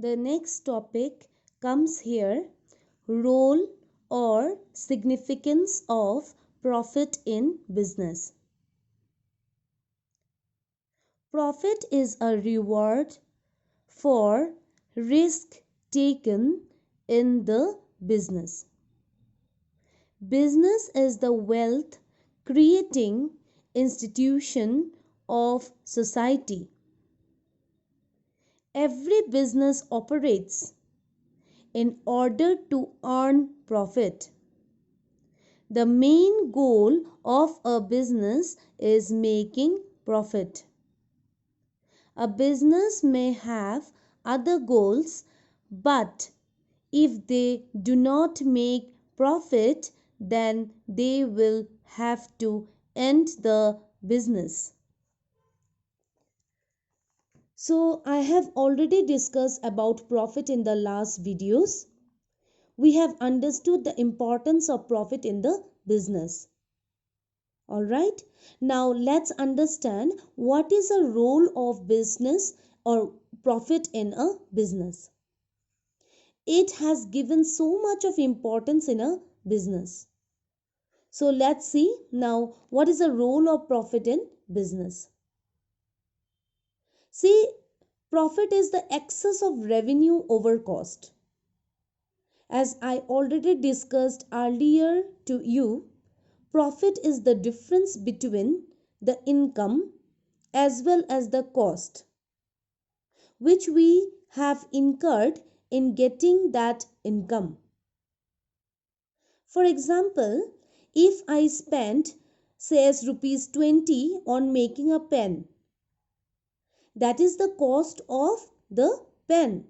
The next topic comes here: role or significance of profit in business. Profit is a reward for risk taken in the business. Business is the wealth creating institution of society. Every business operates in order to earn profit. The main goal of a business is making profit. A business may have other goals, but if they do not make profit, then they will have to end the business. So I have already discussed about profit in the last videos. We have understood the importance of profit in the business. Alright, now let's understand what is a role of business or profit in a business. It has given so much of importance in a business. So let's see now what is the role of profit in business. See, profit is the excess of revenue over cost. As I already discussed earlier to you, profit is the difference between the income as well as the cost which we have incurred in getting that income. For example, if I spent say as rupees 20 on making a pen, that is the cost of the pen.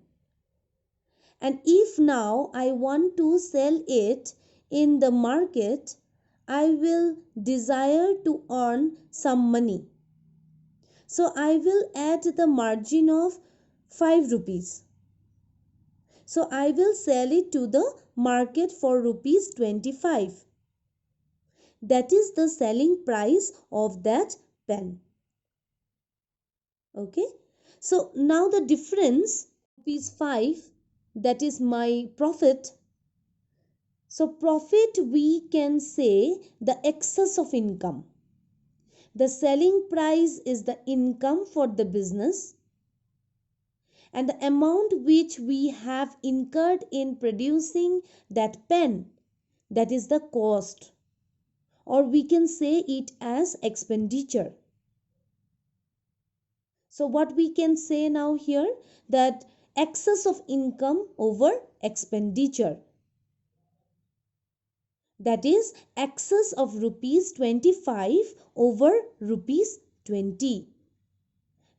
And if now I want to sell it in the market, I will desire to earn some money. So I will add the margin of 5 rupees. So I will sell it to the market for rupees 25. That is the selling price of that pen. Okay. So now the difference rupees 5, that is my profit. So profit we can say the excess of income. The selling price is the income for the business, and the amount which we have incurred in producing that pen, that is the cost, or we can say it as expenditure. So what we can say now here, that excess of income over expenditure, that is excess of rupees 25 over rupees 20.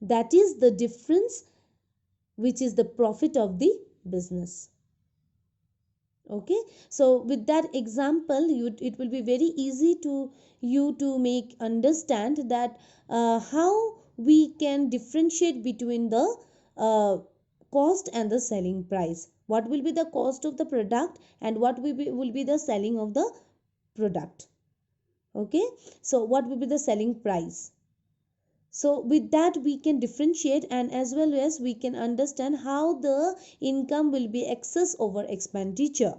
That is the difference which is the profit of the business. Okay, so with that example it will be very easy to you to make understand that how we can differentiate between the cost and the selling price. What will be the cost of the product and what will be the selling of the product. Okay, so what will be the selling price. So with that we can differentiate, and as well as we can understand how the income will be excess over expenditure.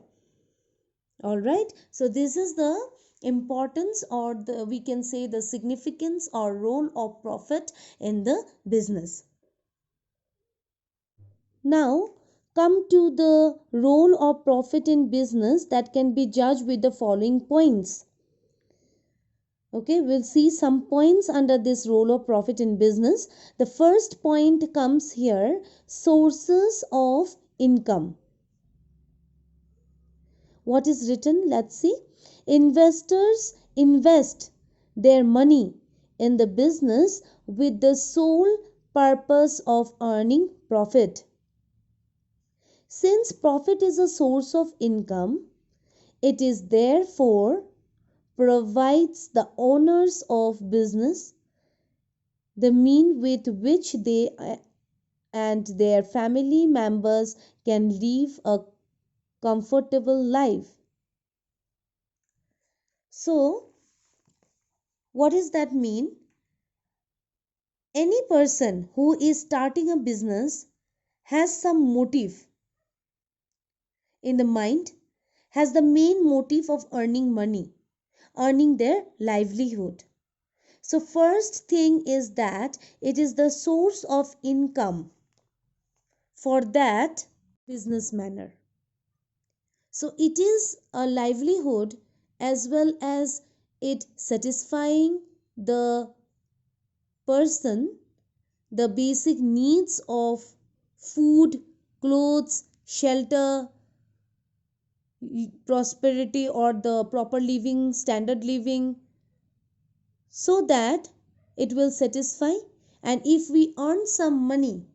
All right, so this is the importance, or the we can say the significance or role of profit in the business. Now come to the role of profit in business that can be judged with the following points. Okay, we'll see some points under this role of profit in business. The first point comes here: sources of income. What is written? Let's see. Investors invest their money in the business with the sole purpose of earning profit. Since profit is a source of income, it is therefore provides the owners of business the mean with which they and their family members can live a comfortable life. So, what does that mean? Any person who is starting a business has some motive in the mind, has the main motive of earning money, earning their livelihood. So first thing is that it is the source of income for that businessman. So it is a livelihood as well as it satisfying the person the basic needs of food, clothes, shelter, prosperity, or the proper living, standard living, so that it will satisfy. And if we earn some money,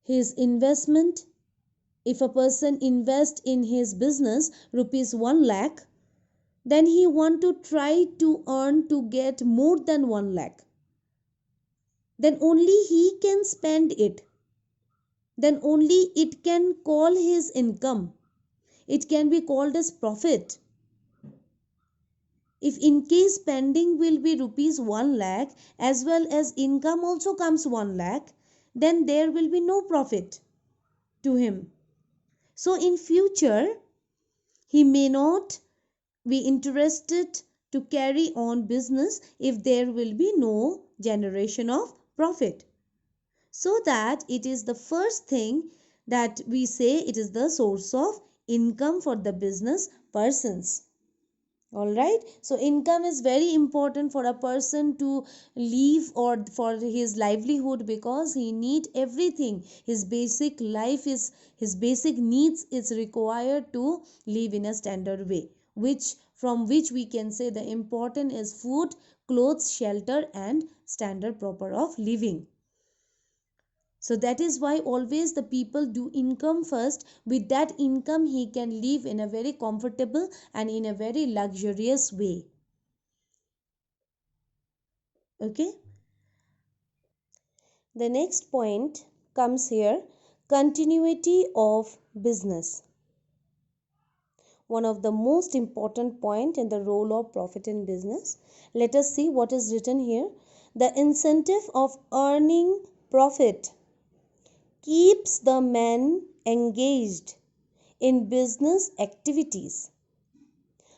his investment, if a person invest in his business rupees 1 lakh, then he want to try to earn to get more than 1 lakh, then only he can spend it, then only it can call his income, it can be called as profit. If in case spending will be rupees 1 lakh as well as income also comes 1 lakh, then there will be no profit to him. So in future he may not be interested to carry on business if there will be no generation of profit. So that it is the first thing that we say it is the source of income for the business persons. All right, so income is very important for a person to live or for his livelihood, because he need everything. His basic life is, his basic needs is required to live in a standard way, which from which we can say the important is food, clothes, shelter, and standard proper of living. So that is why always the people do income first. With that income he can live in a very comfortable and in a very luxurious way. Okay, the next point comes here: continuity of business. One of the most important point in the role of profit in business. Let us see what is written here. The incentive of earning profit keeps the man engaged in business activities.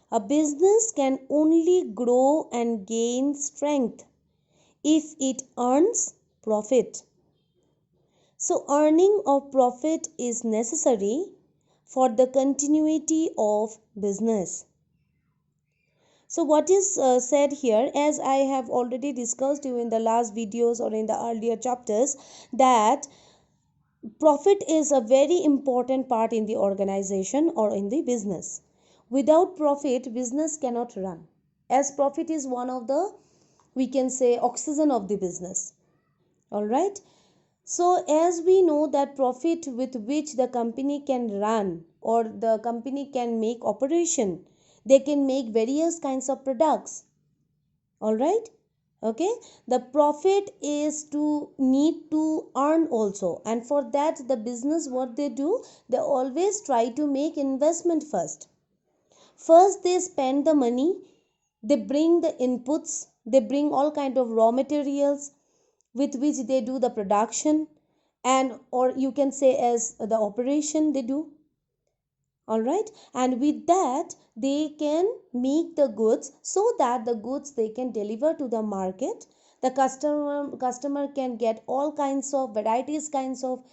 A business can only grow and gain strength if it earns profit. So, earning of profit is necessary for the continuity of business. So, what is said here, as I have already discussed you in the last videos or in the earlier chapters, that profit is a very important part in the organization or in the business. Without profit, business cannot run, as profit is one of the, we can say, oxygen of the business. All right, so as we know that profit with which the company can run or the company can make operation, they can make various kinds of products. All right, okay, the profit is to need to earn also, and for that the business, what they do, they always try to make investment first. First they spend the money, they bring the inputs, they bring all kind of raw materials with which they do the production, and or you can say as the operation they do. All right, and with that they can make the goods, so that the goods they can deliver to the market. The customer can get all kinds of varieties kinds of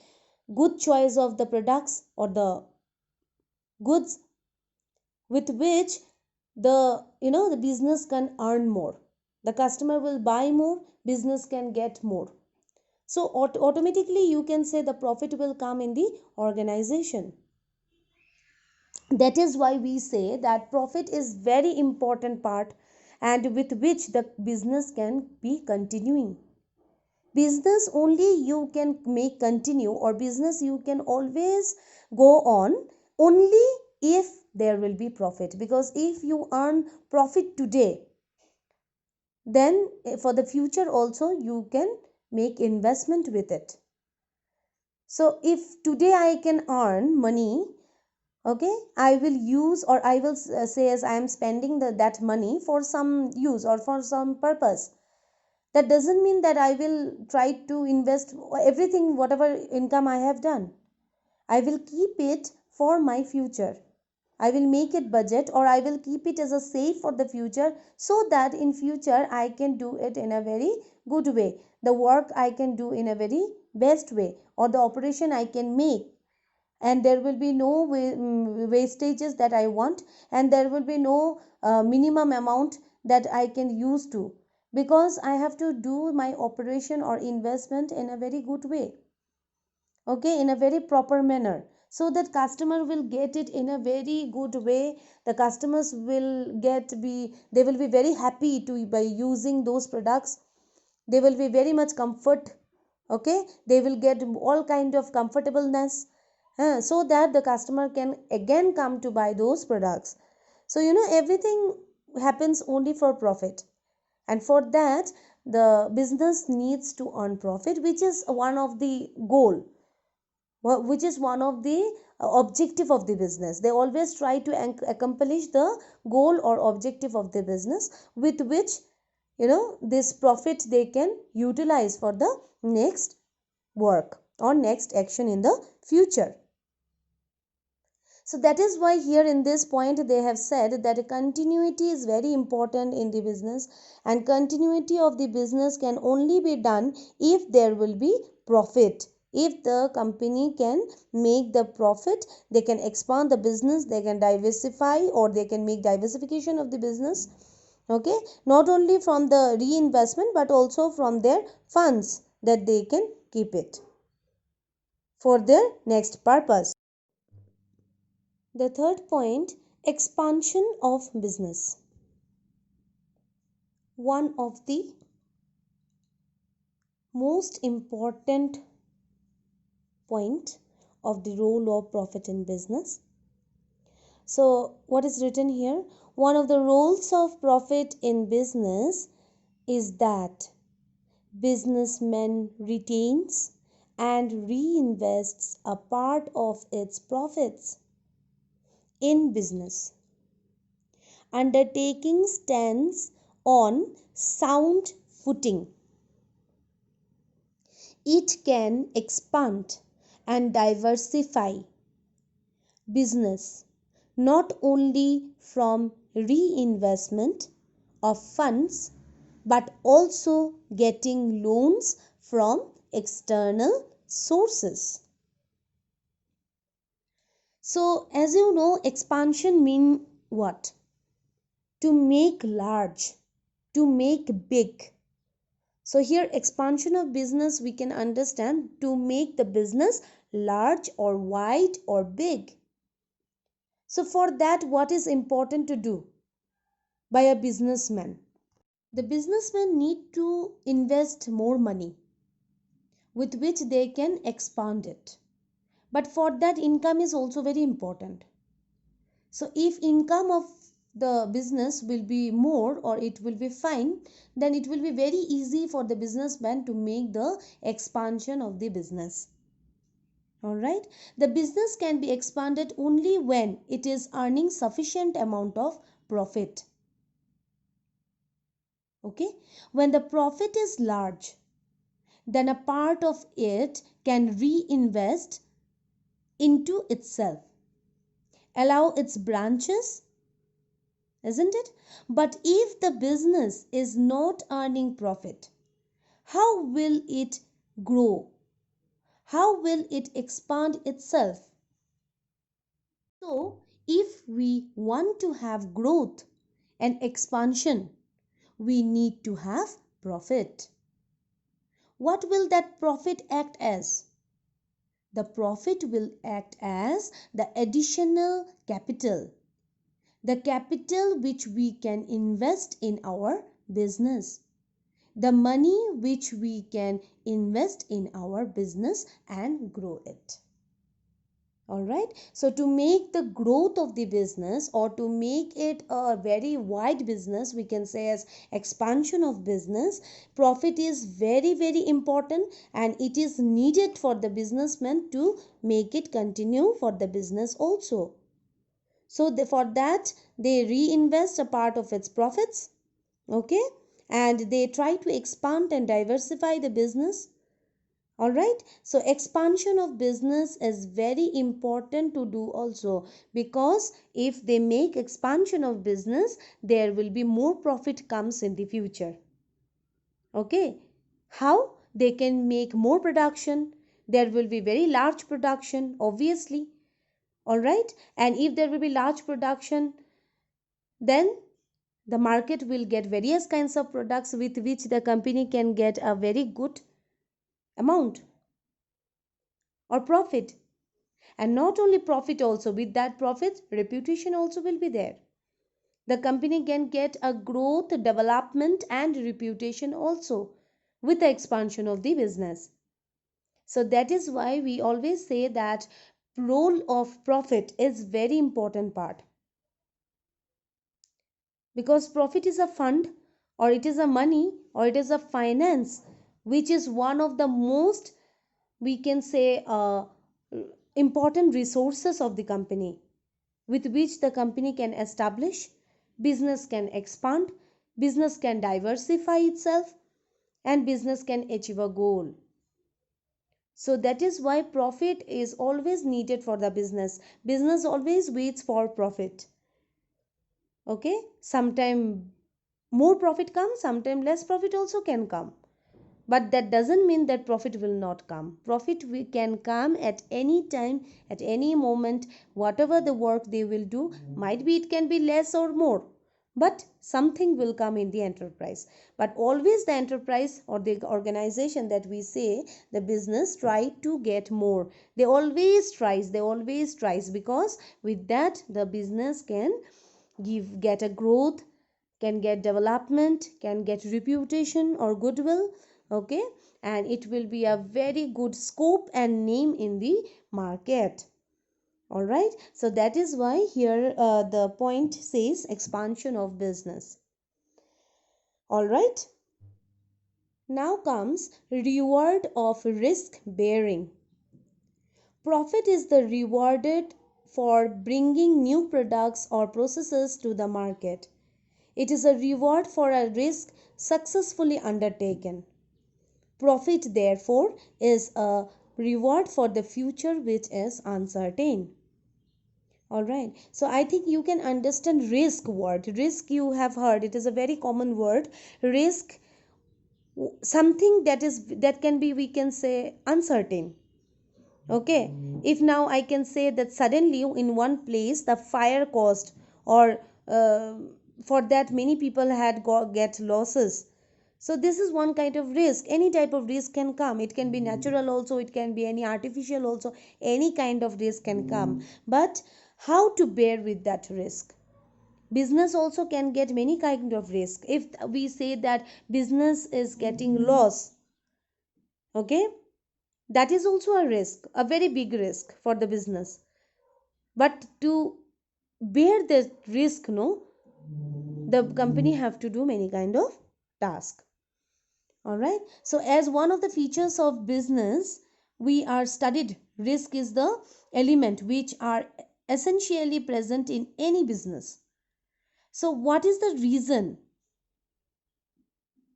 good choice of the products or the goods, with which the business can earn more. The customer will buy more, business can get more. So automatically you can say the profit will come in the organization. That is why we say that profit is very important part, and with which the business can be continuing. Business only you can make continue, or business you can always go on only if there will be profit. Because if you earn profit today, then for the future also you can make investment with it. So if today I can earn money, okay, I will use, or I will say as I am spending that money for some use or for some purpose. That doesn't mean that I will try to invest everything, whatever income I have done. I will keep it for my future. I will make it budget, or I will keep it as a safe for the future, so that in future I can do it in a very good way. The work I can do in a very best way, or the operation I can make, and there will be no wastages that I want, and there will be no minimum amount that I can use to, because I have to do my operation or investment in a very good way, okay, in a very proper manner, so that customer will get it in a very good way. The customers will they will be very happy to by using those products. They will be very much comfort, okay, they will get all kind of comfortableness, so that the customer can again come to buy those products. So everything happens only for profit, and for that the business needs to earn profit, which is one of the goal, which is one of the objective of the business. They always try to accomplish the goal or objective of the business, with which this profit they can utilize for the next work or next action in the future. So that is why here in this point they have said that continuity is very important in the business, and continuity of the business can only be done if there will be profit. If the company can make the profit, they can expand the business, they can diversify, or they can make diversification of the business, okay, not only from the reinvestment but also from their funds that they can keep it for their next purpose. The third point, expansion of business. One of the most important point of the role of profit in business. So, what is written here? One of the roles of profit in business is that businessman retains and reinvests a part of its profits in business. Undertaking stands on sound footing. It can expand and diversify business not only from reinvestment of funds but also getting loans from external sources. So, as you know, expansion mean what? To make large, to make big. So here expansion of business we can understand to make the business large or wide or big. So for that, what is important to do by a businessman? The businessman need to invest more money with which they can expand it. But for that, income is also very important. So if income of the business will be more or it will be fine, then it will be very easy for the businessman to make the expansion of the business. All right, the business can be expanded only when it is earning sufficient amount of profit. Okay, when the profit is large, then a part of it can reinvest into itself, allow its branches, isn't it? But if the business is not earning profit, how will it grow? How will it expand itself? So, if we want to have growth and expansion, we need to have profit. What will that profit act as? The profit will act as the additional capital, the capital which we can invest in our business, the money which we can invest in our business and grow it. All right, so to make the growth of the business or to make it a very wide business, we can say as expansion of business, profit is very very important, and it is needed for the businessman to make it continue for the business also. So for that they reinvest a part of its profits, okay, and they try to expand and diversify the business. All right, so expansion of business is very important to do also, because if they make expansion of business, there will be more profit comes in the future. Okay, how they can make more production? There will be very large production, obviously. All right, and if there will be large production, then the market will get various kinds of products with which the company can get a very good amount or profit. And not only profit, also with that profit, reputation also will be there. The company can get a growth, development, and reputation also with the expansion of the business. So that is why we always say that role of profit is very important part, because profit is a fund, or it is a money, or it is a finance, which is one of the most, we can say, important resources of the company, with which the company can establish, business can expand, business can diversify itself, and business can achieve a goal. So that is why profit is always needed for the business. Business always waits for profit. Okay, sometime more profit comes, sometime less profit also can come, but that doesn't mean that profit will not come. Profit can come at any time, at any moment. Whatever the work they will do, might be it can be less or more, but something will come in the enterprise. But always the enterprise or the organization that we say, the business, try to get more. They always tries, because with that the business can get a growth, can get development, can get reputation or goodwill. Okay, and it will be a very good scope and name in the market. All right, so that is why here the point says expansion of business. All right, now comes reward of risk bearing. Profit is the rewarded for bringing new products or processes to the market. It is a reward for a risk successfully undertaken. Profit, therefore, is a reward for the future which is uncertain. All right, so I think you can understand risk word. Risk, you have heard, it is a very common word. Risk, something that can be, we can say, uncertain. Okay, if now I can say that suddenly in one place the fire caused, or for that many people had get losses. So this is one kind of risk. Any type of risk can come. It can be natural also, it can be any artificial also. Any kind of risk can come, but how to bear with that risk? Business also can get many kind of risk. If we say that business is getting loss, okay, that is also a risk, a very big risk for the business. But to bear the risk, no, the company have to do many kind of task. All right, so as one of the features of business, we are studied risk is the element which are essentially present in any business. So what is the reason?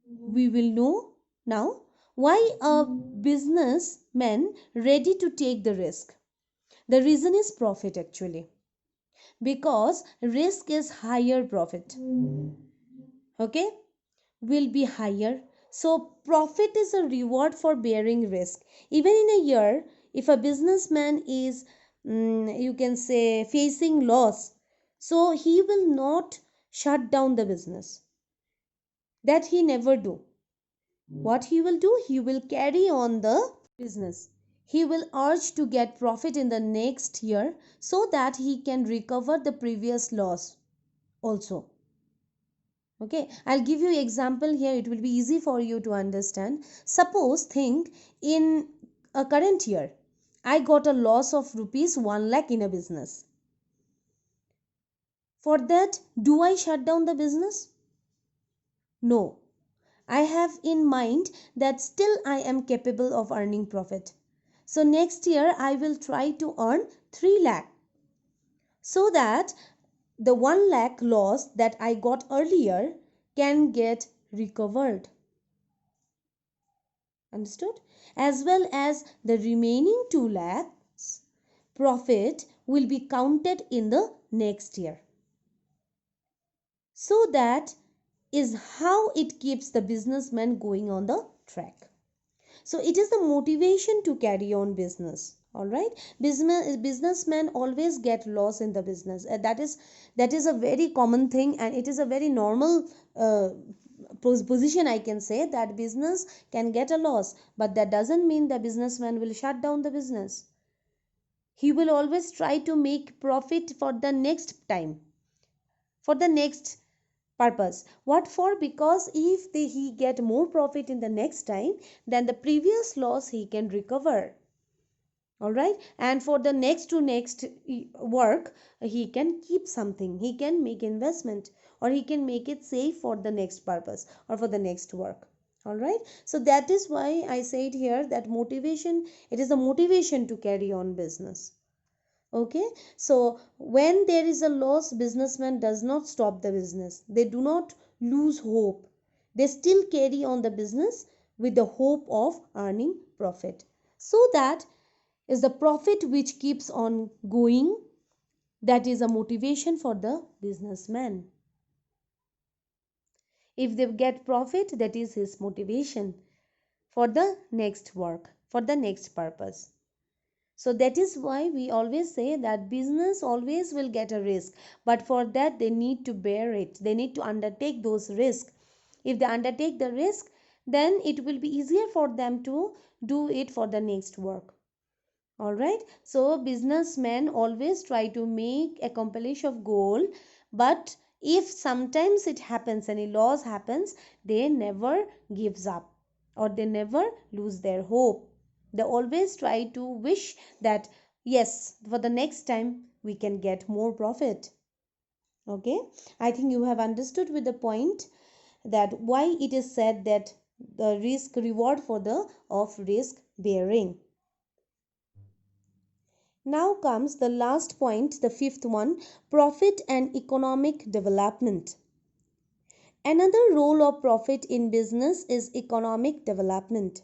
We will know now. Why a businessman ready to take the risk? The reason is profit, actually, because risk is higher, profit, okay, will be higher. So profit is a reward for bearing risk. Even in a year, if a businessman is, you can say, facing loss, so he will not shut down the business. That he never do. What he will do? He will carry on the business. He will urge to get profit in the next year, so that he can recover the previous loss also. Okay, I'll give you example here. It will be easy for you to understand. Suppose, think, in a current year I got a loss of rupees 1 lakh in a business. For that, do I shut down the business? No. I have in mind that still I am capable of earning profit. So next year I will try to earn 3 lakh, so that the 1 lakh loss that I got earlier can get recovered. Understood? As well as the remaining 2 lakhs profit will be counted in the next year. So that is how it keeps the businessman going on the track. So it is the motivation to carry on business. All right, businessmen always get loss in the business. That is a very common thing, and it is a very normal position. I can say that business can get a loss, but that doesn't mean the businessman will shut down the business. He will always try to make profit for the next time, for the next purpose. What for? Because if he get more profit in the next time, then the previous loss he can recover. All right, and for the next to next work, he can keep something, he can make investment, or he can make it safe for the next purpose or for the next work. All right, so that is why I said here that motivation, it is a motivation to carry on business. Okay, so when there is a loss, businessman does not stop the business, they do not lose hope, they still carry on the business with the hope of earning profit. So that is the profit which keeps on going, that is a motivation for the businessman. If they get profit, that is his motivation for the next work, for the next purpose. So that is why we always say that business always will get a risk, but for that they need to bear it, they need to undertake those risks. If they undertake the risk, then it will be easier for them to do it for the next work. All right, so businessmen always try to make accomplish of goal, but if sometimes it happens, any loss happens, they never gives up, or they never lose their hope. They always try to wish that yes, for the next time we can get more profit. Okay, I think you have understood with the point that why it is said that the risk reward for the of risk bearing. Now comes the last point, the fifth one, profit and economic development. Another role of profit in business is economic development.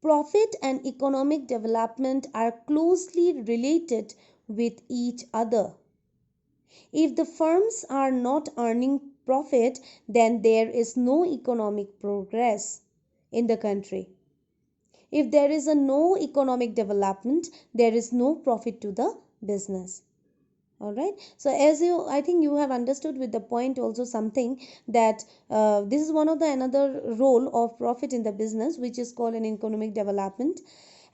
Profit and economic development are closely related with each other. If the firms are not earning profit, then there is no economic progress in the country. If there is a no economic development, there is no profit to the business. All right, so as you, I think you have understood with the point also something that this is one of the another role of profit in the business, which is called an economic development,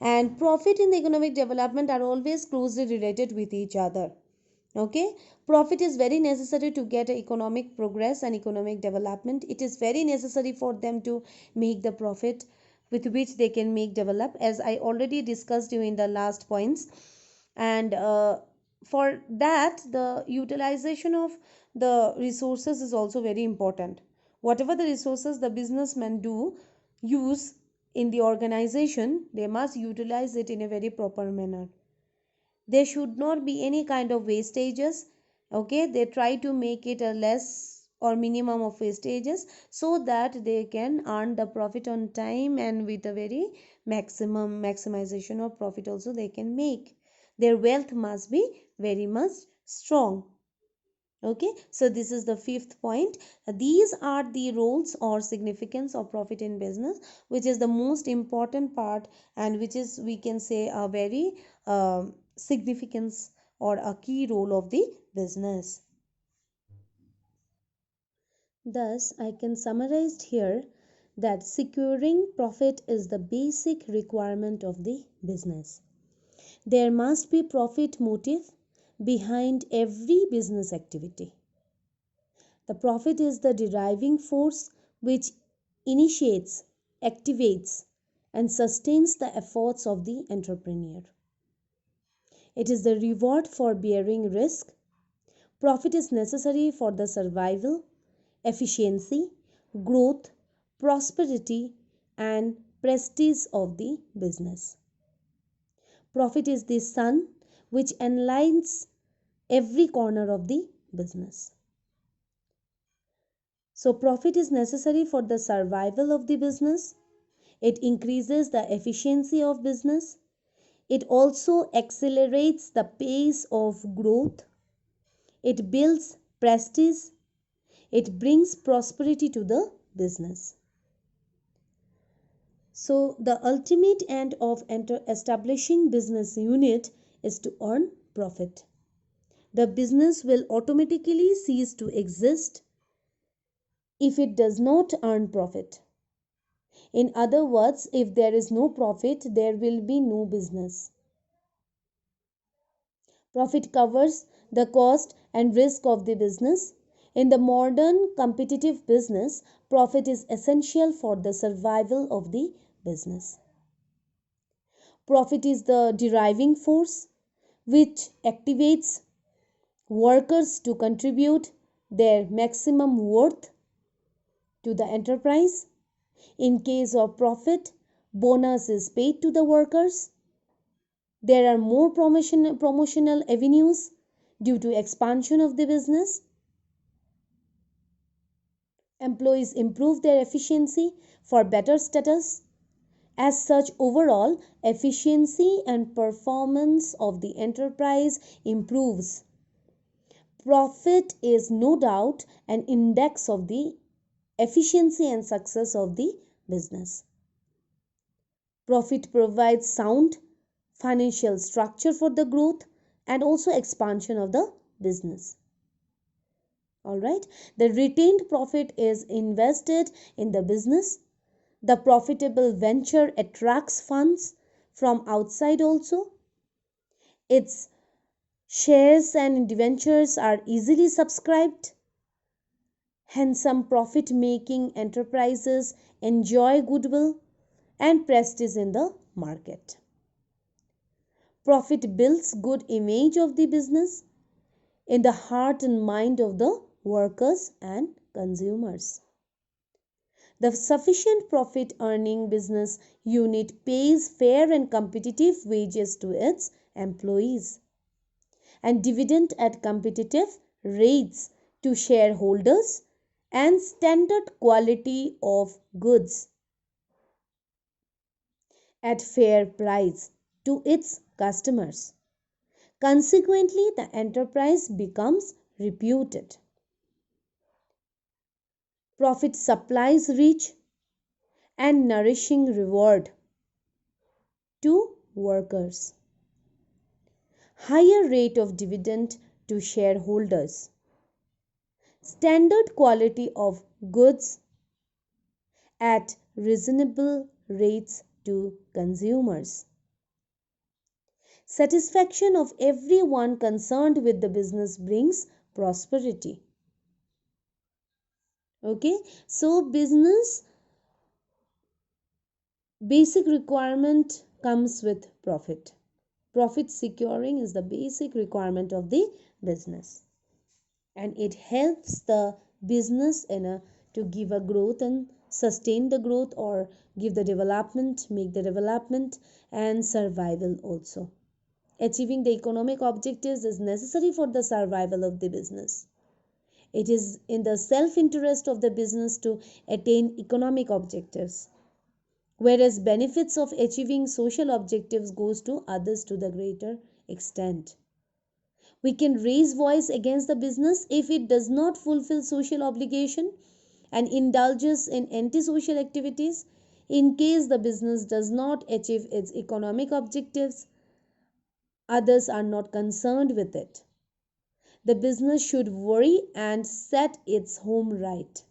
and profit in the economic development are always closely related with each other. Okay, profit is very necessary to get economic progress and economic development. It is very necessary for them to make the profit with which they can make develop, as I already discussed you in the last points. And for that, the utilization of the resources is also very important. Whatever the resources the businessmen do use in the organization, they must utilize it in a very proper manner. There should not be any kind of wastages. Okay, they try to make it a less or minimum of wastages, so that they can earn the profit on time and with a very maximization of profit also they can make. Their wealth must be very much strong. Okay, so this is the fifth point. These are the roles or significance of profit in business, which is the most important part, and which is, we can say, a very significance or a key role of the business. Thus I can summarize here that securing profit is the basic requirement of the business. There must be profit motive behind every business activity. The profit is the driving force which initiates, activates, and sustains the efforts of the entrepreneur. It is the reward for bearing risk. Profit is necessary for the survival, efficiency, growth, prosperity, and prestige of the business. Profit is the sun which enlightens every corner of the business. So profit is necessary for the survival of the business. It increases the efficiency of business. It also accelerates the pace of growth. It builds prestige. It brings prosperity to the business. So the ultimate end of establishing business unit is to earn profit. The business will automatically cease to exist if it does not earn profit. In other words, if there is no profit, there will be no business. Profit covers the cost and risk of the business. In the modern competitive business, profit is essential for the survival of the business. Profit is the driving force which activates workers to contribute their maximum worth to the enterprise. In case of profit, bonus is paid to the workers. There are more promotional avenues due to expansion of the business. Employees improve their efficiency for better status. As such, overall efficiency and performance of the enterprise improves. Profit is no doubt an index of the efficiency and success of the business. Profit provides sound financial structure for the growth and also expansion of the business. All right, the retained profit is invested in the business. The profitable venture attracts funds from outside also. Its shares and debentures are easily subscribed. Hence, some profit making enterprises enjoy goodwill and prestige in the market. Profit builds good image of the business in the heart and mind of the workers and consumers. The sufficient profit earning business unit pays fair and competitive wages to its employees and dividend at competitive rates to shareholders and standard quality of goods at fair price to its customers. Consequently, the enterprise becomes reputed. Profit supplies rich and nourishing reward to workers. Higher rate of dividend to shareholders. Standard quality of goods at reasonable rates to consumers. Satisfaction of everyone concerned with the business brings prosperity. Okay, so business basic requirement comes with profit. Profit securing is the basic requirement of the business, and it helps the business to give a growth and sustain the growth, or give the development, make the development and survival also. Achieving the economic objectives is necessary for the survival of the business. It is in the self interest of the business to attain economic objectives, whereas benefits of achieving social objectives goes to others to the greater extent. We can raise voice against the business if it does not fulfill social obligation and indulges in antisocial activities. In case the business does not achieve its economic objectives, others are not concerned with it. The business should worry and set its home right.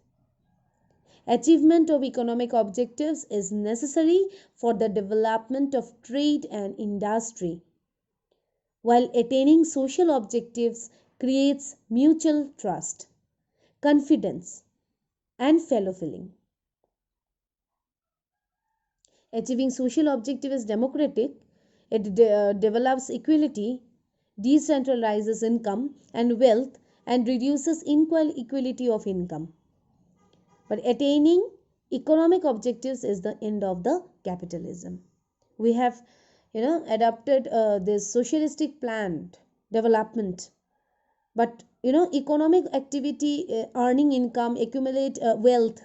Achievement of economic objectives is necessary for the development of trade and industry, while attaining social objectives creates mutual trust, confidence, and fellow feeling. Achieving social objective is democratic. It develops equality, decentralizes income and wealth, and reduces inequality of income. But attaining economic objectives is the end of the capitalism. We have, adopted this socialistic planned development But economic activity, earning income, accumulate wealth,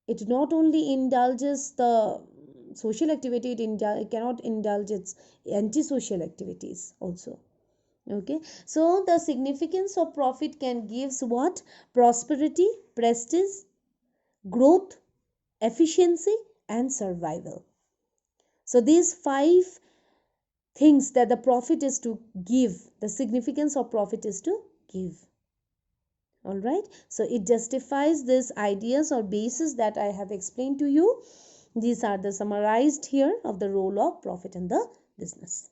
it not only indulges the social activity, it cannot indulge its antisocial activities also. Okay, so the significance of profit can gives what? Prosperity, prestige, growth, efficiency, and survival. So these five things that the profit is to give, the significance of profit is to give. All right, so it justifies these ideas or basis that I have explained to you. These are the summarized here of the role of profit in the business.